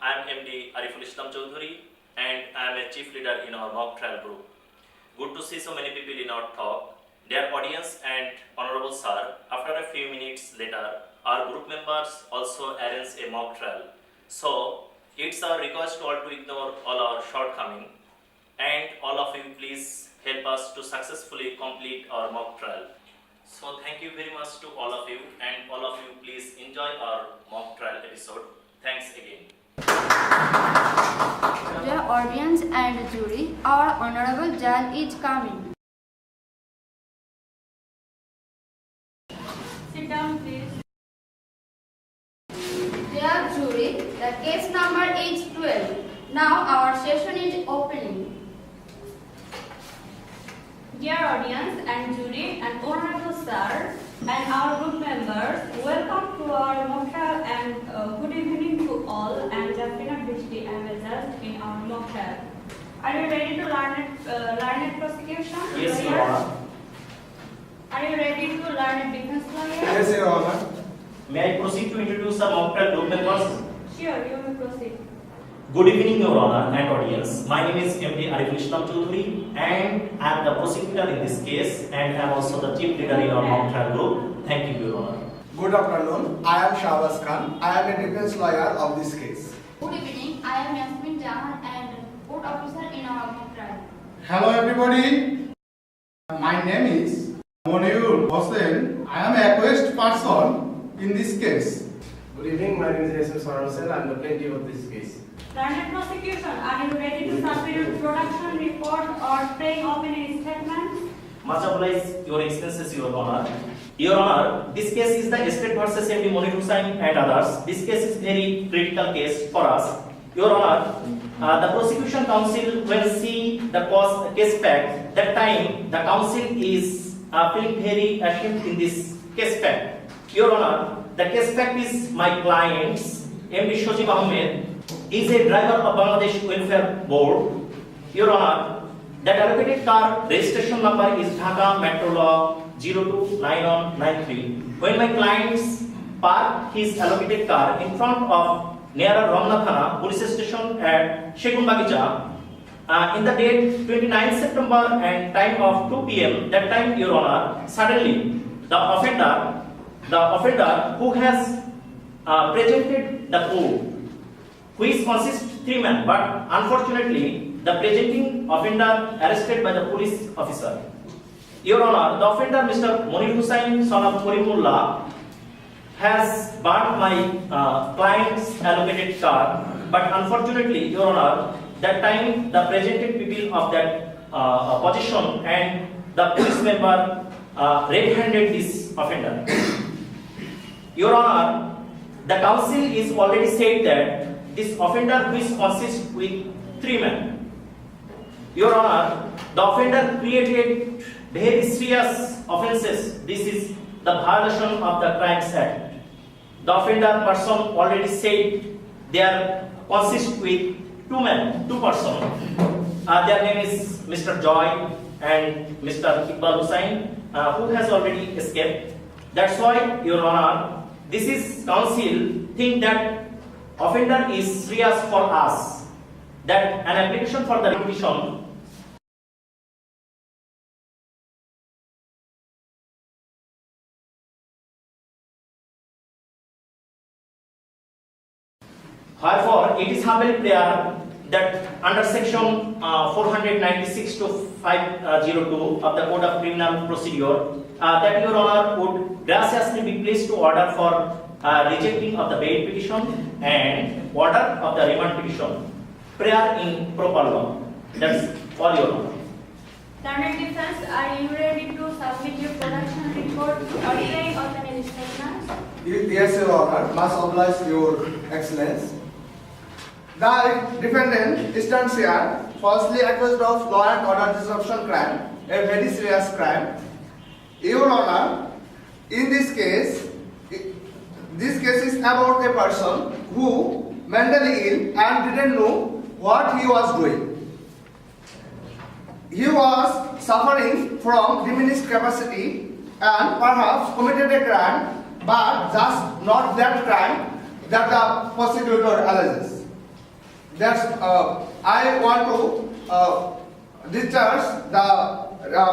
I am MD Ariful Islam Choudhury and I am a chief leader in our mock trial group. Good to see so many people in our talk. Dear audience and honorable sir, after a few minutes later, our group members also arrange a mock trial. So it's our request to all to ignore all our shortcomings and all of you please help us to successfully complete our mock trial. So thank you very much to all of you and all of you please enjoy our mock trial episode. Thanks again. Dear audience and jury, our honorable judge is coming. Sit down, please. Dear jury, the case number is 12. Now our session is opening. Dear audience and jury and honorable sir and our group members, welcome to our mock trial and good evening to all and definitely I am a judge in our mock trial. Are you ready to learn a prosecution? Yes, Your Honor. Are you ready to learn a defense lawyer? Yes, Your Honor. May I proceed to introduce our mock trial group members? Sure, you may proceed. Good evening, Your Honor and audience. My name is MD Ariful Islam Choudhury and I am the prosecutor in this case and I am also the chief leader in our mock trial group. Thank you, Your Honor. Good afternoon. I am Shahbaz Khan. I am a defense lawyer of this case. Good evening, I am Yasmin Jahan and court officer in our mock trial. Hello, everybody. My name is Moniur Hossain. I am a accused person in this case. Good evening, my name is S.S. Sarasel. I am the plaintiff of this case. Learned prosecution, are you ready to submit your production report or take opening statement? Much obliged, Your Excellencies, Your Honor. Your Honor, this case is the Estate versus MD Monir Hussain and others. This case is very critical case for us. Your Honor, the prosecution counsel will see the case fact. That time, the counsel is feeling very ashamed in this case fact. Your Honor, the case fact is my client's MD Shojib Ahmed is a driver of Bangladesh Welfare Board. Your Honor, that allocated car registration number is Dhaka Metro Law 029193. When my clients park his allocated car in front of nearer Ramna Thana police station at Shegun Bagicha, in the date 29 September and time of 2 p.m. That time, Your Honor, suddenly the offender who has presented the code, which consists 3 men, but unfortunately the presenting offender arrested by the police officer. Your Honor, the offender Mr. Monir Hussain son of Karimullah has burnt my client's allocated car, but unfortunately, Your Honor, that time the presented people of that position and the police member red-handed this offender. Your Honor, the counsel is already said that this offender which consists with 3 men. Your Honor, the offender created very serious offences. This is the violation of the Crimes Act. The offender person already said they are consist with 2 men, 2 persons. Their name is Mr. Joy and Mr. Iqbal Hussain, who has already escaped. That's why, Your Honor, this is counsel think that offender is serious for us, that an application for the petition Therefore, it is humble prayer that under section 496 to 502 of the Code of Criminal Procedure, that Your Honor would graciously be pleased to order for rejecting of the bail petition and order of the remand petition. Prayer in proper law. That's all, Your Honor. Learned defense, are you ready to submit your production report or take opening statement? Yes, Your Honor. Must oblige Your Excellence. The defendant stands here falsely accused of law and order disruption crime, a very serious crime. Your Honor, in this case is about a person who mentally ill and didn't know what he was doing. He was suffering from diminished capacity and perhaps committed a crime, but just not that crime that the prosecutor alleges. That's I want to discharge the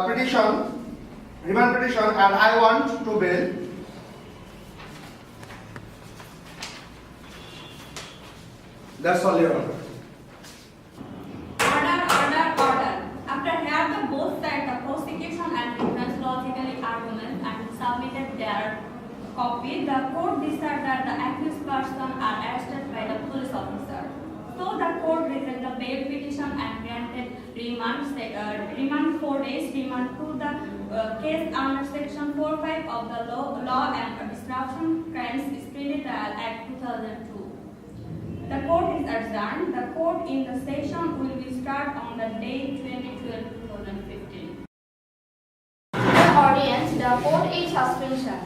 petition, remand petition, and I want to bail. That's all, Your Honor. Order. After hearing the both sides, the prosecution and defense logically arguments and submitted their copy, the court decided that the accused person are arrested by the police officer. So the court rejected the bail petition and granted remand 4 days remand to the case under section 4(5) of the Law and Disruption Crimes Speedy Trial Act 2002. The court is adjourned. The court in the session will be start on the day 2012-2015. The audience, the court is suspension.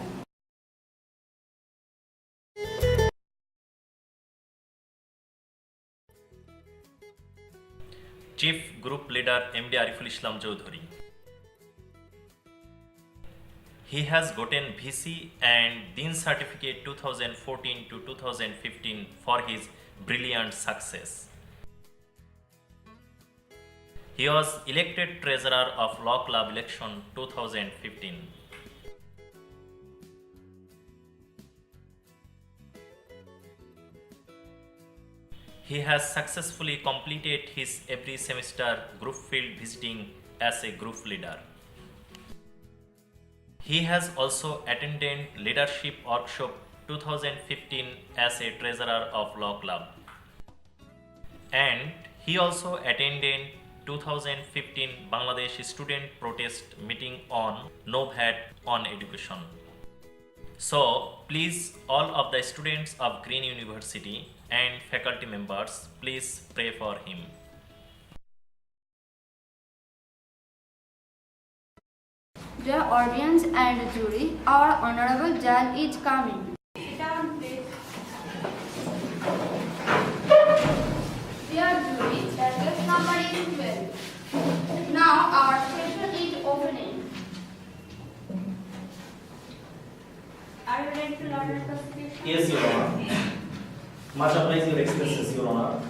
Chief Group Leader MD Ariful Islam Chowdhury. He has gotten VC and Dean Certificate 2014 to 2015 for his brilliant success. He was elected Treasurer of Law Club Election 2015. He has successfully completed his every semester group field visiting as a group leader. He has also attended Leadership Workshop 2015 as a Treasurer of Law Club. And he also attended 2015 Bangladesh Student Protest Meeting on No VAT on Education. So, please, all of the students of Green University and faculty members, please pray for him. The audience and jury, our honorable judge is coming. Sit down, please. Dear jury, the case number is 12. Now our session is opening. Are you ready to learn the prosecution? Yes, Your Honor. Much obliged your expenses, Your Honor.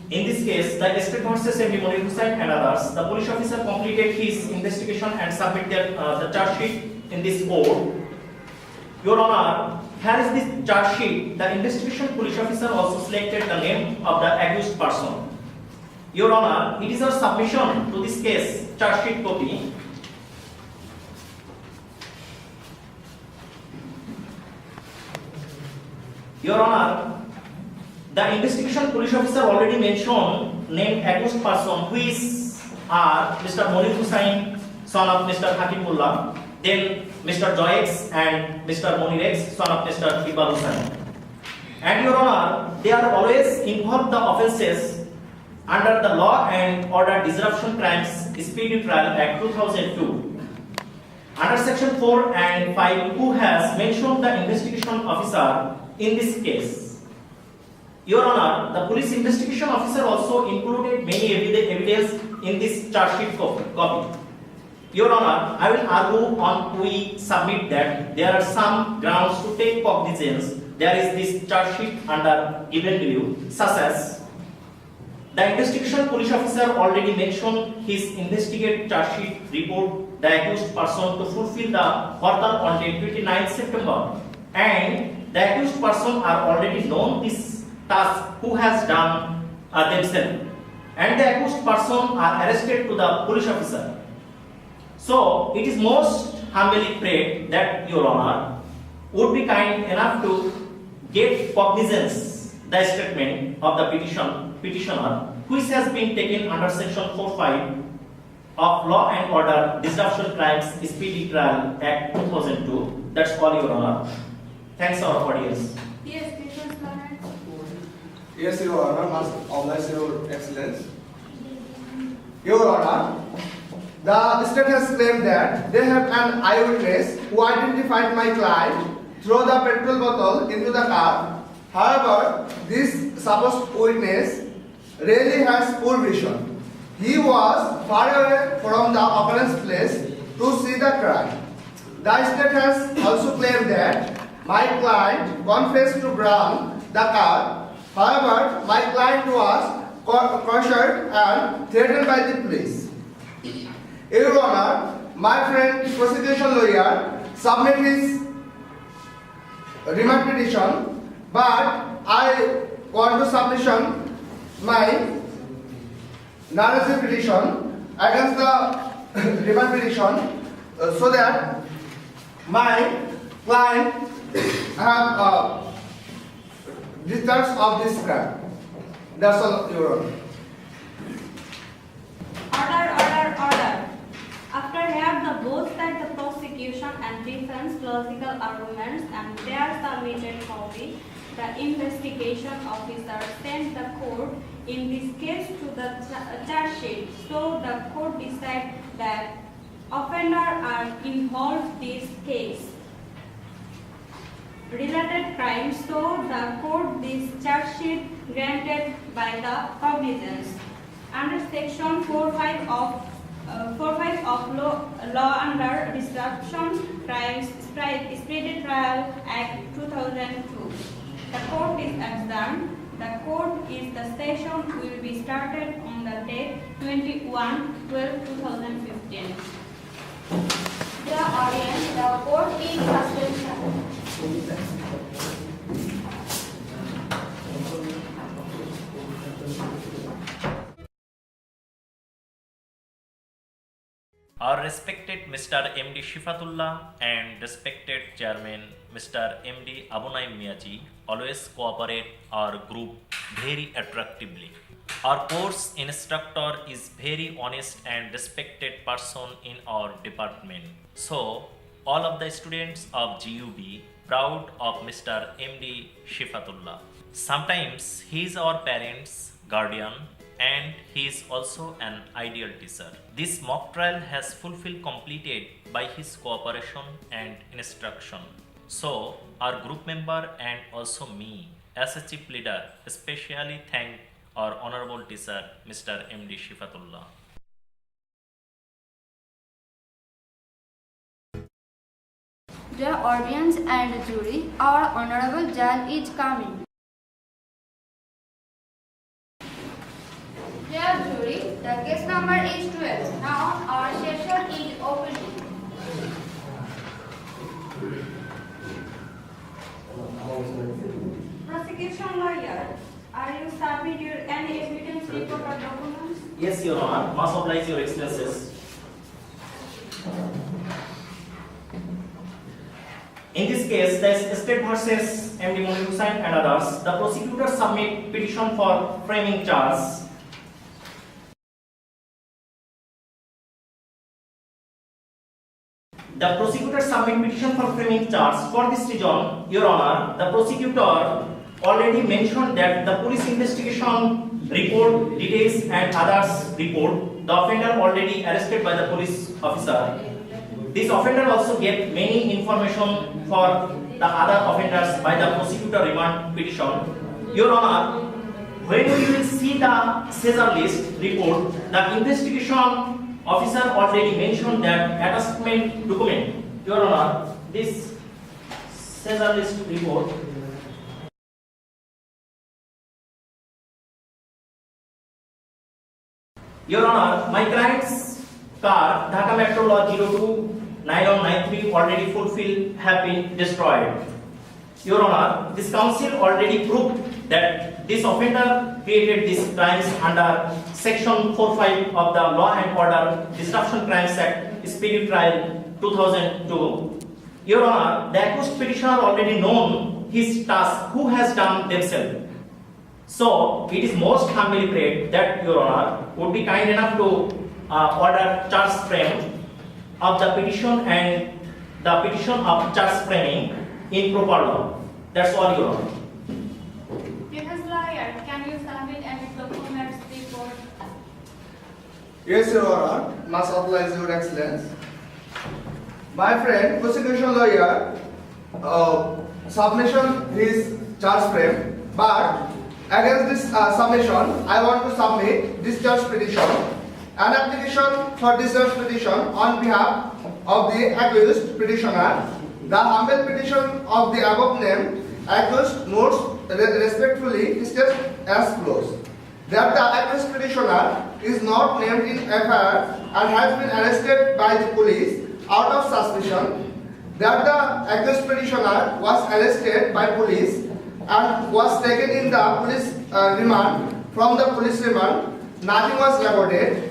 In this case, the State versus MD Monir Hussain and others, the police officer completed his investigation and submitted the charge sheet in this court. Your Honor, here is this charge sheet. The investigation police officer also selected the name of the accused person. Your Honor, it is our submission to this case charge sheet copy. Your Honor, the investigation police officer already mentioned named accused person, who is Mr. Monir Hussain, son of Mr. Hakimullah, then Mr. Joyex and Mr. Monir X, son of Mr. Iqbal Hussain. And Your Honor, they are always involved the offences under the Law and Order Disruption Crimes Speedy Trial Act 2002. Under section 4 and 5, who has mentioned the investigation officer in this case. Your Honor, the police investigation officer also included many evidence in this charge sheet copy. Your Honor, I will argue on we submit that there are some grounds to take cognizance. There is this charge sheet under given below, such as the investigation police officer already mentioned his investigate charge sheet report the accused person to fulfill the further on date 29th September, and the accused person are already known this task who has done themselves, and the accused person are arrested to the police officer. So it is most humbly prayed that Your Honor would be kind enough to get cognizance the statement of the petitioner, which has been taken under section 4(5) of Law and Order Disruption Crimes Speedy Trial Act 2002. That's all, Your Honor. Thanks our audience. Yes, defense lawyer. Yes, Your Honor, must oblige Your Excellence. Your Honor, the state has claimed that they have an eyewitness who identified my client through the petrol bottle into the car. However, this supposed witness really has poor vision. He was far away from the offense place to see the crime. The state has also claimed that my client confessed to burn the car. However, my client was questioned and threatened by the police. Your Honor, my friend prosecution lawyer submitted his remand petition, but I want to submission my narrative petition against the remand petition so that my client have discharge of this crime. That's all, Your Honor. Order. After hearing the both sides, the prosecution and defense logical arguments and their submitted copy, the investigation officer sent the court in this case to the charge sheet. So the court decided that offender are involved in this case. Related crimes, so the court this charge sheet granted by the cognizance. Under section 4.5 of law under disruption crimes speedy trial act 2002. The court is adjourned. The court is the session will be started on the date 21/12/2015. The audience, the court is suspension. Our respected Mr. M.D. Shifatullah and respected Chairman Mr. M.D. Abunaim Miyaji always cooperate our group very attractively. Our course instructor is very honest and respected person in our department. So, all of the students of GUB proud of Mr. M.D. Shifatullah. Sometimes he is our parents, guardian, and he is also an ideal teacher. This mock trial has fulfilled completed by his cooperation and instruction. So, our group member and also me as a chief leader especially thank our honorable teacher Mr. M.D. Shifatullah. Dear audience and jury, our honorable judge is coming. Dear jury, the case number is 12. Now our session is opening. Prosecution lawyer, are you submit your any evidence report or documents? Yes, Your Honor, must oblige your excellences. In this case, the state versus M.D. Munir Hussain and others, the prosecutor submit petition for framing charge. The prosecutor submit petition for framing charge. For this reason, Your Honor, the prosecutor already mentioned that the police investigation report details and others report the offender already arrested by the police officer. This offender also gave many information for the other offenders by the prosecutor remand petition. Your Honor, when we will see the Caesar list report, the investigation officer already mentioned that attachment document. Your Honor, this Caesar list report. Your Honor, my client's car, Dhaka Metro Law 029193 already fulfilled have been destroyed. Your Honor, this council already proved that this offender created these crimes under Section 45 of the Law and Order Disruption Crimes Act, Speedy Trial 2002. Your Honor, the accused petitioner already known his task, who has done themselves. So, it is most humbly prayed that Your Honor would be kind enough to order charge frame of the petition and the petition of charge framing in proper law. That's all, Your Honor. Defense lawyer, can you submit any documents report? Yes, Your Honor, must oblige Your Excellence. My friend, prosecution lawyer, submission his charge frame, but against this submission, I want to submit discharge petition. An application for discharge petition on behalf of the accused petitioner. The humble petition of the above named accused most respectfully states as follows: that the accused petitioner is not named in FIR and has been arrested by the police out of suspicion. That the accused petitioner was arrested by police and was taken in the police remand. From the police remand, nothing was recorded.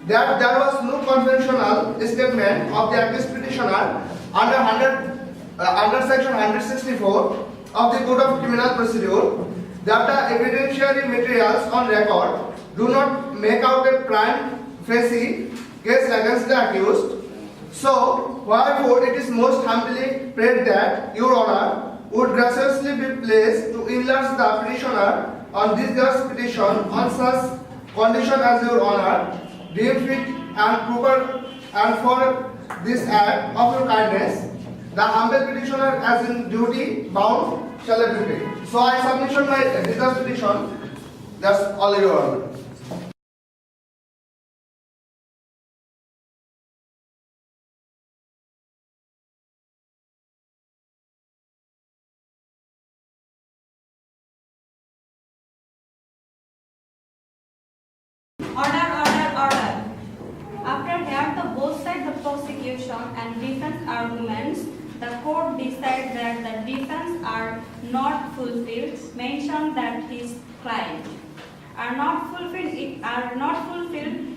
That there was no conventional statement of the accused petitioner under section 164 of the Code of Criminal Procedure. That the evidentiary materials on record do not make out a prima facie case against the accused. So, wherefore, it is most humbly prayed that Your Honor would graciously be pleased to enlarge the petitioner on this just petition on such condition as Your Honor deem fit and proper, and for this act of your kindness, the humble petitioner as in duty bound shall be paid. So I submission my discharge petition. That's all, Your Honor. Order. After hearing the both sides of prosecution and defense arguments, the court decided that the defense are not fulfilled, mentioned that his client are not fulfilled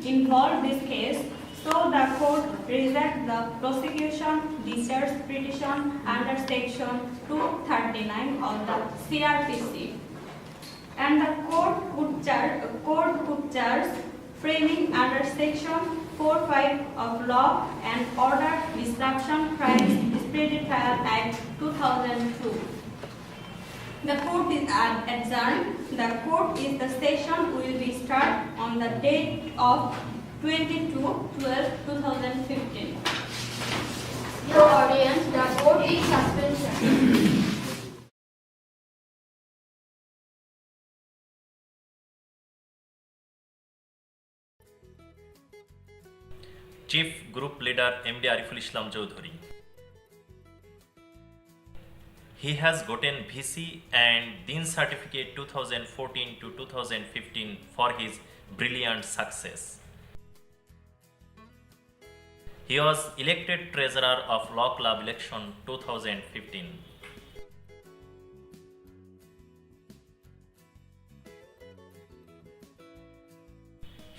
involved this case, so the court reject the prosecution discharge petition under section 239 of the CRPC. And the court could charge framing under section 45 of Law and Order Disruption Crimes Speedy Trial Act 2002. The court is adjourned. The court is the session will be start on the date of 22/12/2015. Your audience, the court is suspension. Chief Group Leader MD Ariful Islam Chowdhury. He has gotten VC and Dean Certificate 2014 to 2015 for his brilliant success. He was elected Treasurer of Law Club Election 2015.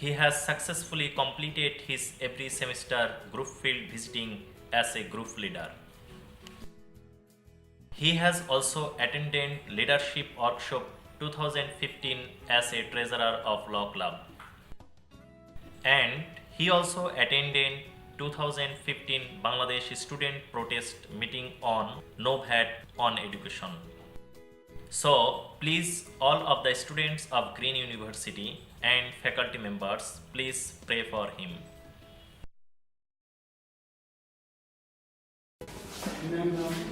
He has successfully completed his every semester group field visiting as a group leader. He has also attended Leadership Workshop 2015 as a Treasurer of Law Club. And he also attended 2015 Bangladesh Student Protest Meeting on No VAT on Education. So, please, all of the students of Green University and faculty members, please pray for him.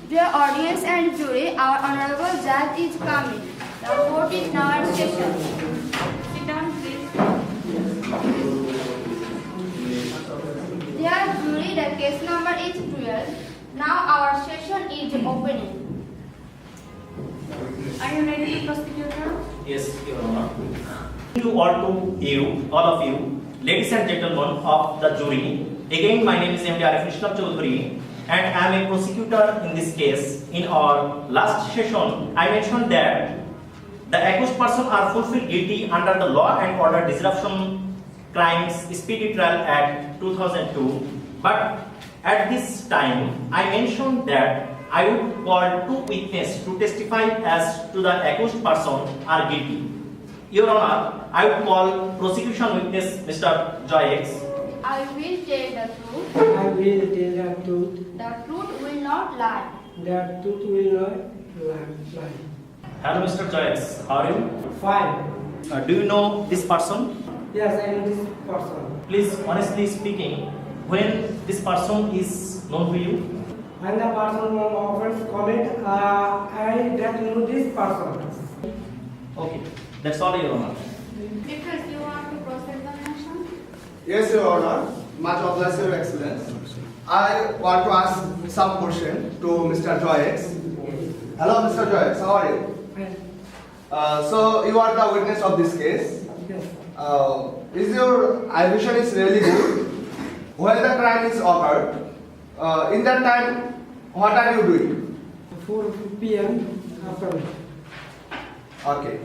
Dear audience and jury, our honorable judge is coming. The court is now at session. Sit down, please. Dear jury, the case number is 12. Now our session is opening. Are you ready, prosecutor? Yes, Your Honor. All of you, ladies and gentlemen of the jury, again my name is MD Ariful Islam Chowdhury and I am a prosecutor in this case. In our last session, I mentioned that the accused person are fulfilled guilty under the Law and Order Disruption Crimes Speedy Trial Act 2002. But at this time, I mentioned that I would call two witnesses to testify as to the accused person are guilty. Your Honor, I would call prosecution witness Mr. Joy X. I will tell the truth. I will tell the truth. The truth will not lie. The truth will not lie. Hello, Mr. Joy X. How are you? Fine. Do you know this person? Yes, I know this person. Please, honestly speaking, when this person is known to you? When the person offers comment, I don't know this person. Okay, that's all, Your Honor. Because you want to proceed the motion? Yes, Your Honor. Much obliged, Your Excellency. I want to ask some question to Mr. Joyex. Hello, Mr. Joyex, how are you? So you are the witness of this case. Yes. Is your vision is really good? When the crime is occurred, in that time, what are you doing? 4 p.m. afternoon. Okay.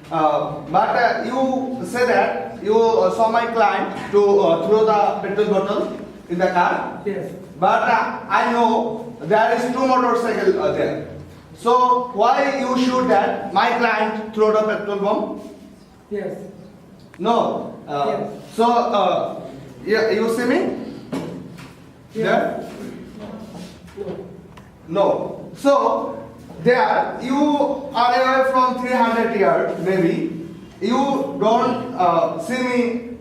But you say that you saw my client to throw the petrol bottle in the car. Yes. But I know there is 2 motorcycles there. So why you shoot that my client throw the petrol bomb? Yes. No. Yes. So you see me? Yes. There? No. So there you are away from 300 yards maybe. You don't see me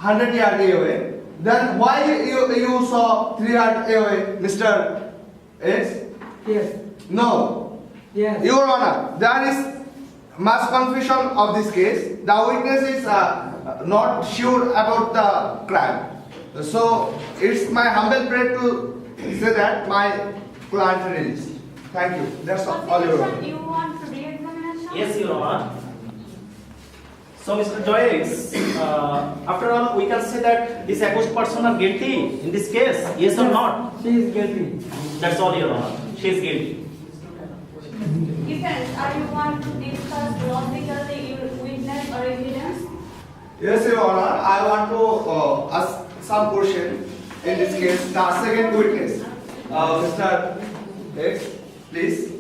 100 yards away. Then why you saw 300 away, Mr. X? Yes. No. Yes. Your Honor, there is much confusion of this case. The witness is not sure about the crime. So it's my humble prayer to say that my client released. Thank you. That's all your Prosecution, Honor. you want to re-examination? Yes, Your Honor. So, Mr. Joyex, after all, we can say that this accused person are guilty in this case, yes or not? She is guilty. That's all, Your Honor. She is guilty. Defense, are you want to discuss logically your witness or evidence? Yes, Your Honor. I want to ask some question in this case. The second witness, Mr. X, please.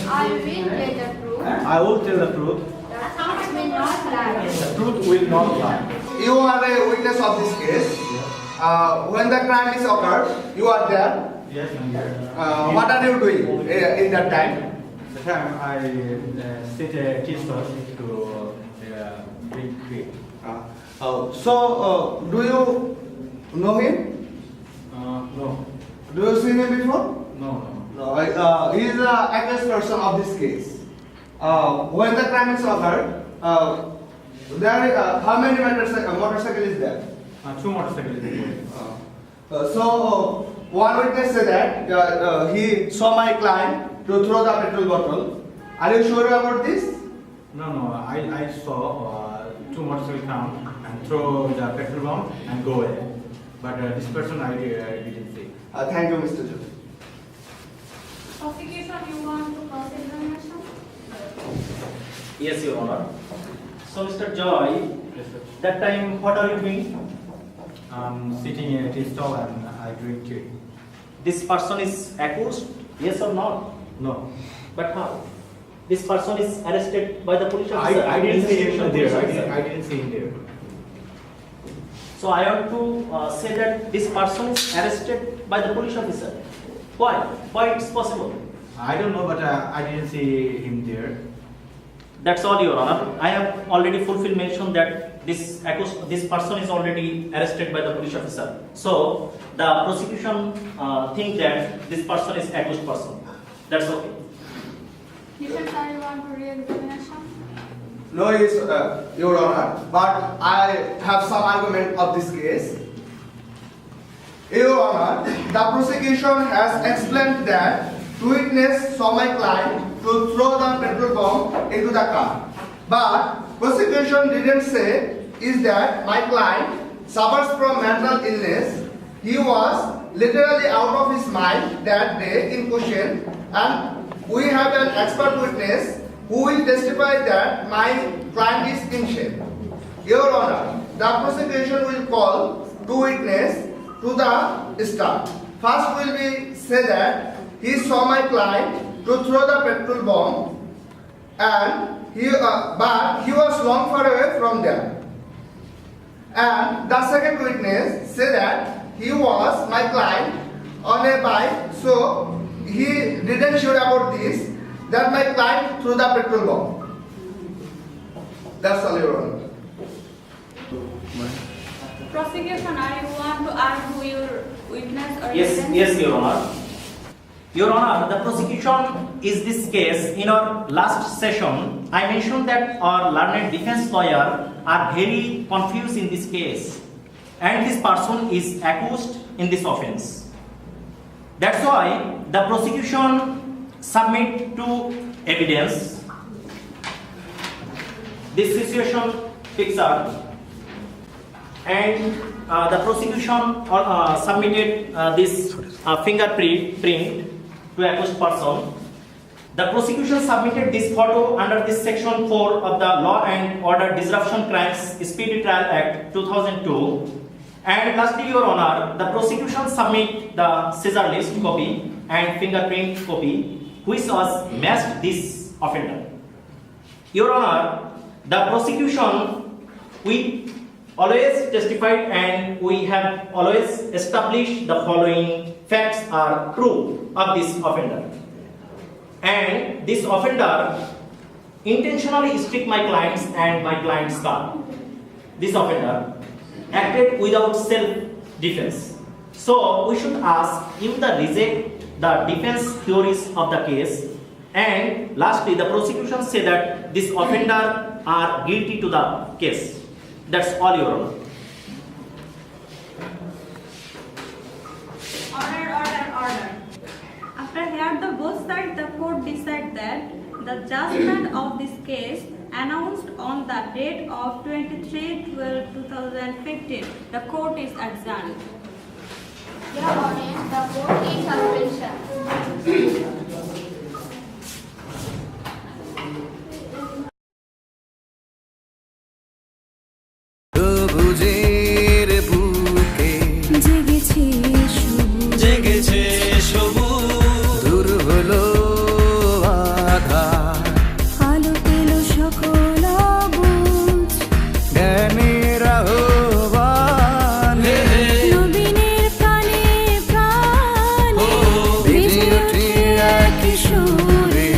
I will tell the truth. I will tell the truth. The truth will not lie. The truth will not lie. You are a witness of this case. When the crime is occurred, you are there. Yes, I'm here. What are you doing in that time? The time I sit a tea stall to drink tea. So, do you know him? No, Do you see him before? no. No. He is the accused person of this case. When the crime is occurred, how many motorcycle is there? 2 motorcycles. So, one witness said that he saw my client to throw the petrol bottle. Are you sure about this? No. I saw 2 motorcycles come and throw the petrol bomb and go away. But this person I didn't see. Thank you, Mr. Judge. Prosecution, you want to cross-examination? Yes, Your Honor. So, Mr. Joy, Yes, sir. that time what are you doing? I'm sitting in a tea stall and I drink tea. This person is accused, yes or not? No. But how? This person is arrested by the police officer. I didn't see him Police there. officer. I didn't see him there. So I want to say that this person is arrested by the police officer. Why? Why it's possible? I don't know, but I didn't see him there. That's all, Your Honor. I have already fulfilled mention that this person is already arrested by the police officer. So the prosecution think that this person is accused person. That's okay. Defense, are you want to re-examination? No, yes, Your Honor. But I have some argument of this case. Your Honor, the prosecution has explained that witness saw my client to throw the petrol bomb into the car. But prosecution didn't say is that my client suffers from mental illness. He was literally out of his mind that day in question, and we have an expert witness who will testify that my client is insane. Your Honor, the prosecution will call 2 witnesses to the start. First will be say that he saw my client to throw the petrol bomb, and but he was long far away from them. And the second witness say that he was my client on a bike, so he didn't sure about this, that my client threw the petrol bomb. That's all, Your Honor. Prosecution, are you want to argue your witness or Yes, evidence? yes, Your Honor. Your Honor, the prosecution is this case. In our last session, I mentioned that our learned defense lawyer are very confused in this case. and this person is accused in this offense. That's why the prosecution submit to evidence this situation picture, and the prosecution submitted this fingerprint to accused person. The prosecution submitted this photo under this section 4 of the Law and Order Disruption Crimes Speedy Trial Act 2002. And lastly, Your Honor, the prosecution submit the scissor list copy and fingerprint copy which was matched this offender. Your Honor, the prosecution, we always testified and we have always established the following facts are true of this offender. And this offender intentionally struck my clients and my client's car. This offender acted without self-defense. So we should ask if the reject the defense theories of the case. And lastly, the prosecution say that this offender are guilty to the case. That's all, Your Honor. Order. After hearing the both sides, the court decided that the judgment of this case announced on the date of 23/12/2015, the court is adjourned. Your Honor, the court is suspension. সবুজের বুকে জেগেছে সবুজ দূর হলো আধার আলো পেলো সকল বুঝ জ্ঞানের আহ্বান নবীনের প্রাণে প্রাণে বেজে ওঠে একই সুরে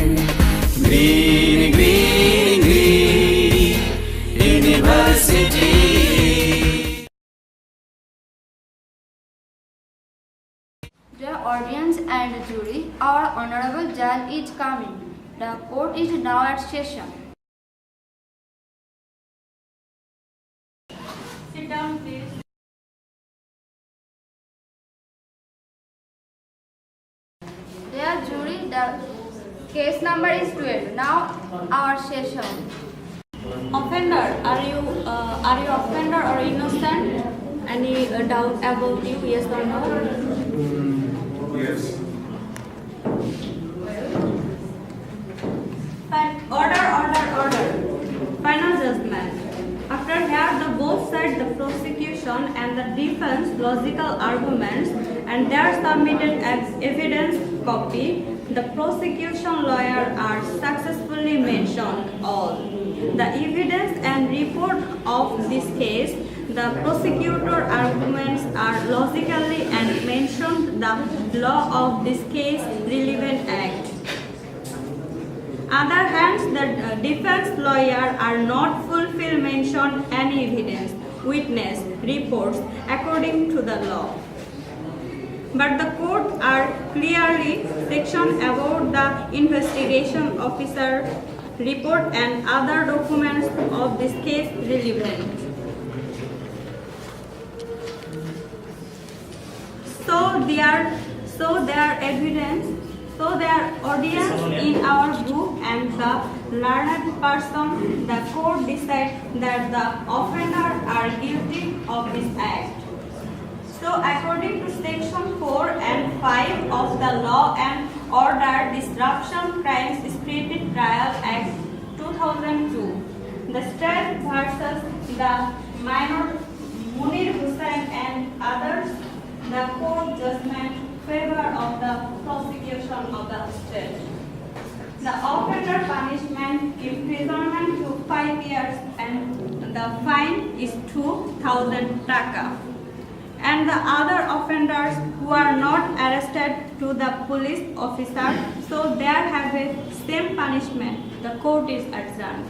green green green university Dear audience and jury, our honorable judge is coming. The court is now at session. Sit down, please. Dear jury, the case number is 12. Now our session. Offender, are you offender or innocent? Any doubt about you? Yes or no? Yes. Order. Final judgment. After hearing the both sides, the prosecution and the defense logical arguments and their submitted as evidence copy, the prosecution lawyer are successfully mentioned all. The evidence and report of this case, the prosecutor arguments are logically and mentioned the law of this case relevant act. Other hands, the defense lawyer are not fulfill mention any evidence, witness, reports according to the law. But the court are clearly section about the investigation officer report and other documents of this case relevant. So their evidence, so their audience in our group and the learned person, the court decide that the offender are guilty of this act. So according to section 4 and 5 of the Law and Order Disruption Crimes Speedy Trial Act 2002, the state versus the minor Munir Hussain and others, the court judgment favor of the prosecution of the state. The offender punishment imprisonment to 5 years and the fine is 2,000 taka. And the other offenders who are not arrested to the police officer, so they have a same punishment. The court is adjourned.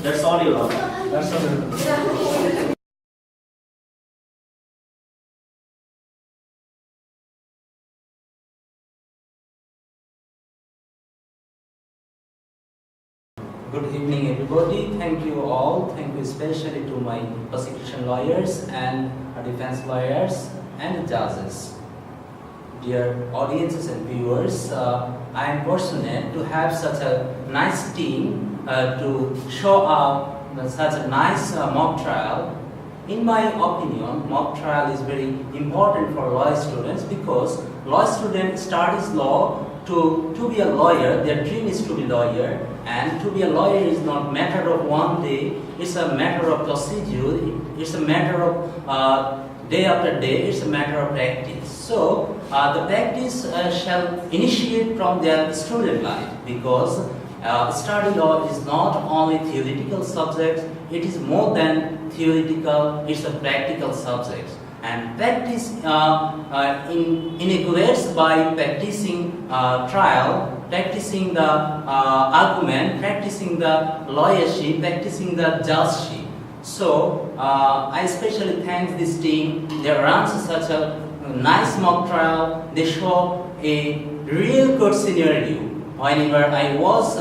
That's all, Your Honor. That's all. Good evening, everybody. Thank you all. Thank you especially to my prosecution lawyers and defense lawyers and judges. Dear audiences and viewers, I am fortunate to have such a nice team to show up such a nice mock trial. In my opinion, mock trial is very important for law students because law student studies law to be a lawyer. Their dream is to be lawyer, and to be a lawyer is not matter of one day. It's a matter of procedure. It's a matter of day after day. It's a matter of practice. So the practice shall initiate from their student life because study law is not only theoretical subject. It is more than theoretical. It's a practical subject. And practice inaugurates by practicing trial, practicing the argument, practicing the lawyership, practicing the judgeship. So I especially thank this team. They run such a nice mock trial. They show a real good scenario. Whenever I was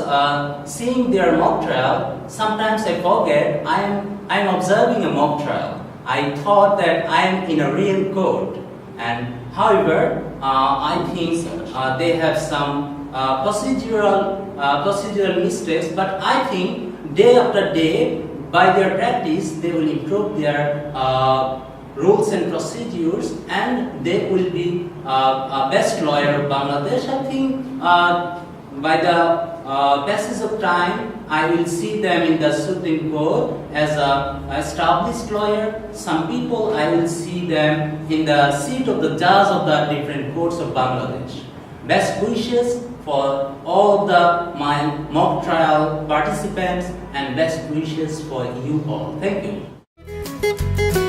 seeing their mock trial, sometimes I forget I am observing a mock trial. I thought that I am in a real court, and however, I think they have some procedural mistakes. But I think day after day, by their practice, they will improve their rules and procedures, and they will be a best lawyer of Bangladesh. I think by the passage of time, I will see them in the Supreme Court as an established lawyer. Some people, I will see them in the seat of the judge of the different courts of Bangladesh. Best wishes for all my mock trial participants, and best wishes for you all. Thank you.